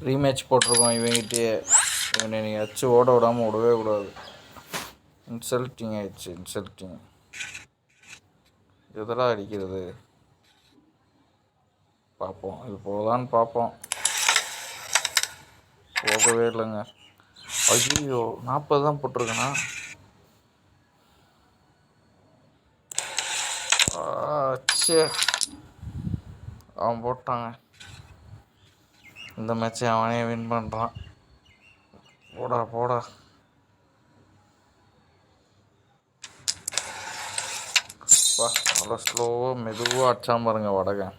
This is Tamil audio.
ரீமேட்ச் போட்டிருக்கோம் இவங்கிட்டே. இவனை நீங்கள் வச்சு ஓட விடாமல் விடவே கூடாது. இன்சல்ட்டிங் ஆயிடுச்சு, இன்சல்ட்டிங். இதெல்லாம் அடிக்கிறது பார்ப்போம், இது போதான்னு பார்ப்போம். போகவே இல்லைங்க. ஐயோ 40 தான் போட்டிருக்கேண்ணா. சே அவன் போட்டாங்க. இந்த மேட்சை அவனே வின் பண்ணுறான். போடா போடா. நல்லா ஸ்லோவாக மெதுவாக அடிச்சாம பாருங்க வடகன்.